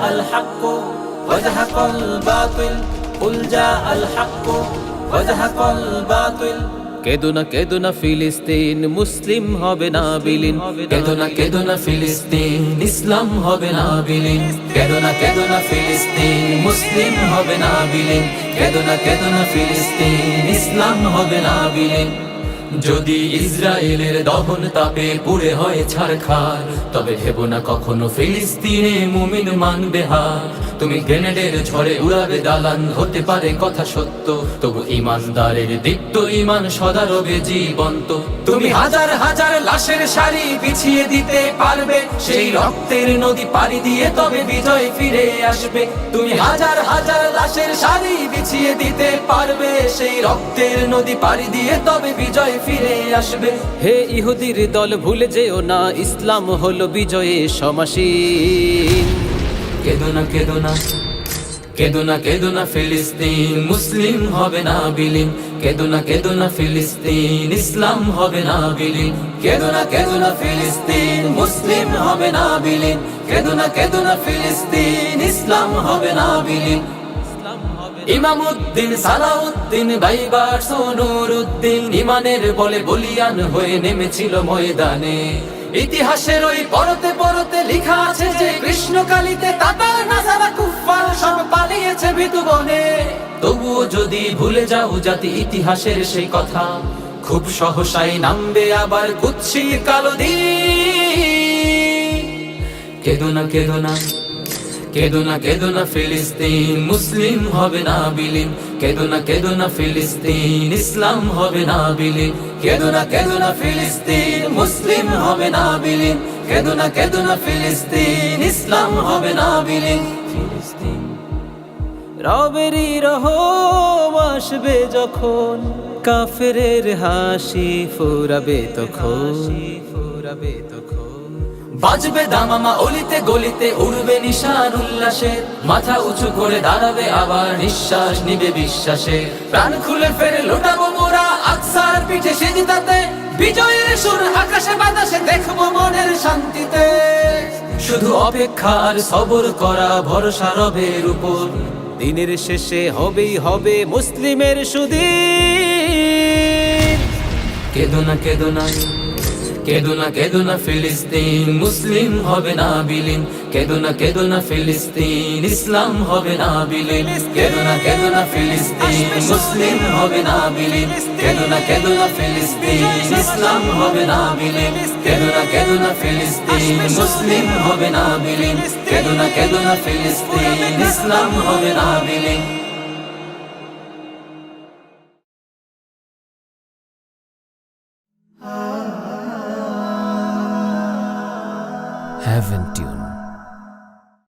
জাআল হাক্কু ওয়া যাহাকাল বাতিল কুল জাআল হাক্কু ওয়া যাহাকাল বাতিল। কেদো না ফিলিস্তিন, মুসলিম হবে না বিলীন। কেদো না ফিলিস্তিন, ইসলাম হবে না বিলীন। কেদো না ফিলিস্তিন, মুসলিম হবে না বিলীন। কেদো না ফিলিস্তিন, ইসলাম হবে না বিলীন। যদি ইসরায়েলের দহন তাপে পুড়ে হয় ছারখার, তবে ভেবো না কখনো ফিলিস্তিনে মুমিন মানবে হার। তুমি গ্রেনেডের ঝড়ে উড়াবে দালান, হতে পারে কথা সত্য, তবু ইমানদারের দীপ্ত ইমান সদা রবে জীবন্ত। তুমি হাজার হাজার লাশের সারি বিছিয়ে দিতে পারবে, সেই রক্তের নদী পাড়ি দিয়ে তবে বিজয় ফিরে আসবে। তুমি হাজার হাজার লাশের সারি বিছিয়ে দিতে পারবে, সেই রক্তের নদী পাড়ি দিয়ে তবে বিজয় ফিরে আসবে। হে ইহুদির দল, ভুলে যেও না ইসলাম হলো বিজয়ে সমাসীন। কেদো না ফিলিস্তিন, মুসলিম হবে না বিলীন। কেদো না ফিলিস্তিন, ইসলাম হবে না বিলীন। কেদো না ফিলিস্তিন, মুসলিম হবে না বিলীন। কেদো না ফিলিস্তিন, ইসলাম হবে না বিলীন। ইমামউদ্দিন, সালাউদ্দিন, বাইবার্স, নুরউদ্দিন ইমানের বলে বলিয়ান হয়ে নেমেছিল ময়দানে। ইতিহাসের ওই পরতে পরতে লেখা আছে যে কৃষ্ণকালীতে তাতার নাজারা কুফফার সব পালিয়েছে ভীতু বনে। তবুও যদি ভুলে যাও জাতি ইতিহাসের সেই কথা, খুব সহসাই নামবে আবার কুৎসিত কালো দিন। কেদো না ফিলিস্তিন, মুসলিম হবে না বিলীন। কেদো না ফিলিস্তিন, ইসলাম হবে না বিলীন। কেদো না ফিলিস্তিন, মুসলিম হবে না বিলীন। কেদো না ফিলিস্তিন, ইসলাম হবে না বিলীন। রবেরই রহম আসবে যখন, কাফেরের হাসি ফুরাবে তখন। বাজবে দামামা অলিতে গলিতে, উড়বে নিশান উল্লাসে। মাথা উঁচু করে দাঁড়াবে আবার, নিঃশ্বাস নিবে বিশ্বাসে। প্রাণ খুলে ফেরে লোটাবো মোরা আকসার পিঠে সিজদাতে। বিজয়ের সুর আকাশে বাতাসে দেখবো মনের শান্তিতে। শুধু অপেক্ষা আর সবর করা, ভরসা রবের উপর। দিনের শেষে হবেই হবে মুসলিমের সুদিন। কেদো না ফিলিস্তিন, মুসলিম হবে না বিলীন। কেদো না ফিলিস্তিন, ইসলাম হবে না বিলীন। কেদো না ফিলিস্তিন, মুসলিম হবে না বিলীন। কেদো না ফিলিস্তিন, ইসলাম হবে না বিলীন। কেদো না ফিলিস্তিন, মুসলিম হবে না বিলীন। কেদো না ফিলিস্তিন, ইসলাম হবে না বিলীন। Haven't you